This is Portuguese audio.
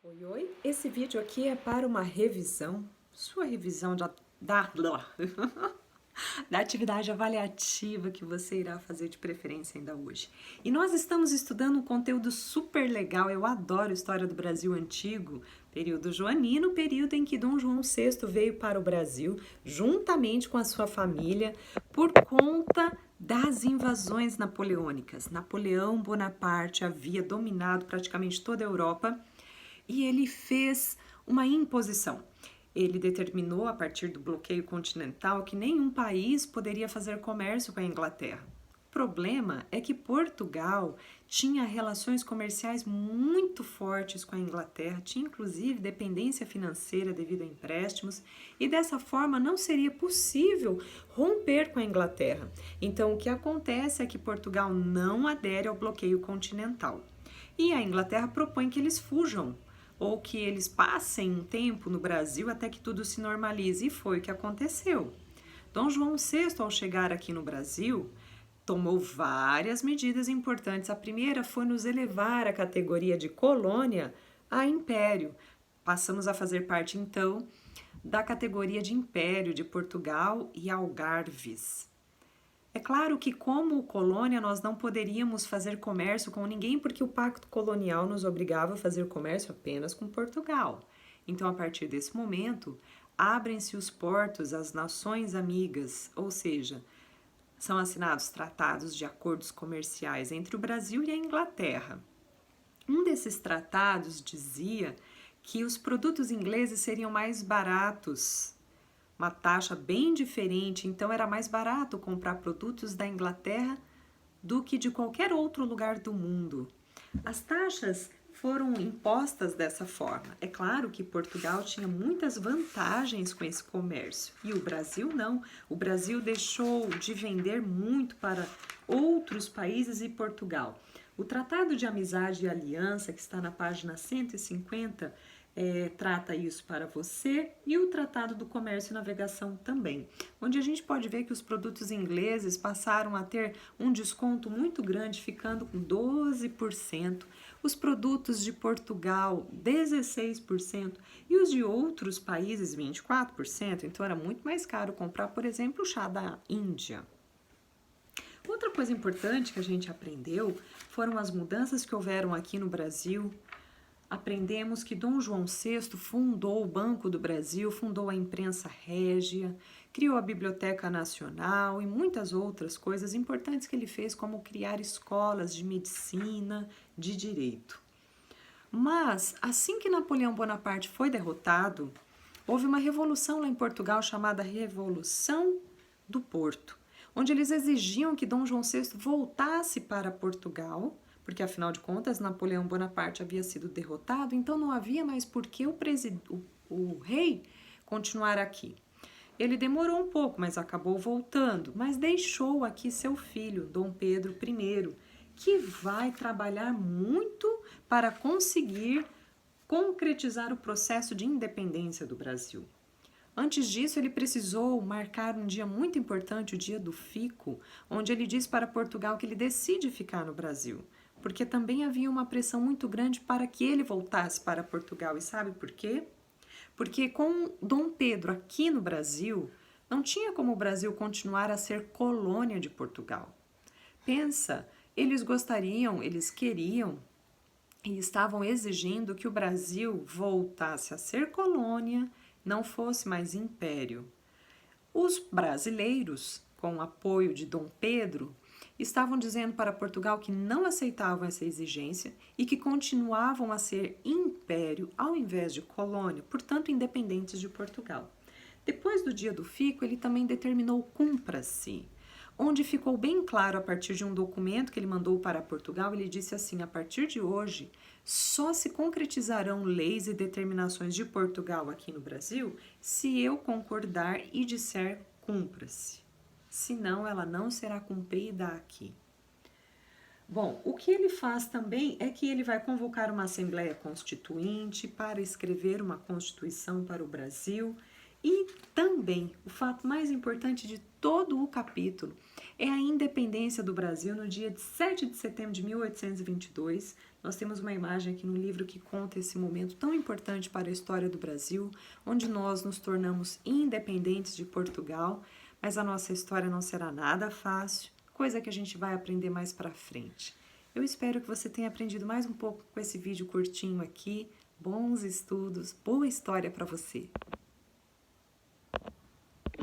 Oi, oi! Esse vídeo aqui é para uma revisão, sua revisão da atividade avaliativa que você irá fazer de preferência ainda hoje. E nós estamos estudando um conteúdo super legal, eu adoro história do Brasil antigo, período joanino, período em que Dom João VI veio para o Brasil, juntamente com a sua família, por conta das invasões napoleônicas. Napoleão Bonaparte havia dominado praticamente toda a Europa, e ele fez uma imposição. Ele determinou, a partir do bloqueio continental, que nenhum país poderia fazer comércio com a Inglaterra. O problema é que Portugal tinha relações comerciais muito fortes com a Inglaterra, tinha inclusive dependência financeira devido a empréstimos, e dessa forma não seria possível romper com a Inglaterra. Então, o que acontece é que Portugal não adere ao bloqueio continental. E a Inglaterra propõe que eles fujam, ou que eles passem um tempo no Brasil até que tudo se normalize, e foi o que aconteceu. Dom João VI, ao chegar aqui no Brasil, tomou várias medidas importantes. A primeira foi nos elevar a categoria de colônia a império. Passamos a fazer parte, então, da categoria de império de Portugal e Algarves. É claro que, como colônia, nós não poderíamos fazer comércio com ninguém porque o pacto colonial nos obrigava a fazer comércio apenas com Portugal. Então, a partir desse momento, abrem-se os portos às nações amigas, ou seja, são assinados tratados de acordos comerciais entre o Brasil e a Inglaterra. Um desses tratados dizia que os produtos ingleses seriam mais baratos, uma taxa bem diferente, então era mais barato comprar produtos da Inglaterra do que de qualquer outro lugar do mundo. As taxas foram impostas dessa forma. É claro que Portugal tinha muitas vantagens com esse comércio e o Brasil não. O Brasil deixou de vender muito para outros países e Portugal. O Tratado de Amizade e Aliança, que está na página 150, trata isso para você, e o Tratado do Comércio e Navegação também, onde a gente pode ver que os produtos ingleses passaram a ter um desconto muito grande, ficando com 12%, os produtos de Portugal 16% e os de outros países 24%, então era muito mais caro comprar, por exemplo, o chá da Índia. Outra coisa importante que a gente aprendeu foram as mudanças que houveram aqui no Brasil. Aprendemos que Dom João VI fundou o Banco do Brasil, fundou a imprensa régia, criou a Biblioteca Nacional e muitas outras coisas importantes que ele fez, como criar escolas de medicina, de direito. Mas, assim que Napoleão Bonaparte foi derrotado, houve uma revolução lá em Portugal chamada Revolução do Porto, onde eles exigiam que Dom João VI voltasse para Portugal, porque afinal de contas Napoleão Bonaparte havia sido derrotado, então não havia mais por que o rei continuar aqui. Ele demorou um pouco, mas acabou voltando, mas deixou aqui seu filho, Dom Pedro I, que vai trabalhar muito para conseguir concretizar o processo de independência do Brasil. Antes disso, ele precisou marcar um dia muito importante, o dia do fico, onde ele diz para Portugal que ele decide ficar no Brasil, porque também havia uma pressão muito grande para que ele voltasse para Portugal. E sabe por quê? Porque com Dom Pedro aqui no Brasil, não tinha como o Brasil continuar a ser colônia de Portugal. Pensa, eles queriam e estavam exigindo que o Brasil voltasse a ser colônia, não fosse mais império. Os brasileiros, com o apoio de Dom Pedro, estavam dizendo para Portugal que não aceitavam essa exigência e que continuavam a ser império ao invés de colônia, portanto independentes de Portugal. Depois do dia do fico, ele também determinou o cumpra-se, onde ficou bem claro a partir de um documento que ele mandou para Portugal. Ele disse assim: a partir de hoje, só se concretizarão leis e determinações de Portugal aqui no Brasil se eu concordar e disser cumpra-se. Senão, ela não será cumprida aqui. Bom, o que ele faz também é que ele vai convocar uma Assembleia Constituinte para escrever uma Constituição para o Brasil. E também, o fato mais importante de todo o capítulo é a independência do Brasil no dia de 7 de setembro de 1822. Nós temos uma imagem aqui no livro que conta esse momento tão importante para a história do Brasil, onde nós nos tornamos independentes de Portugal, mas a nossa história não será nada fácil, coisa que a gente vai aprender mais para frente. Eu espero que você tenha aprendido mais um pouco com esse vídeo curtinho aqui. Bons estudos, boa história para você!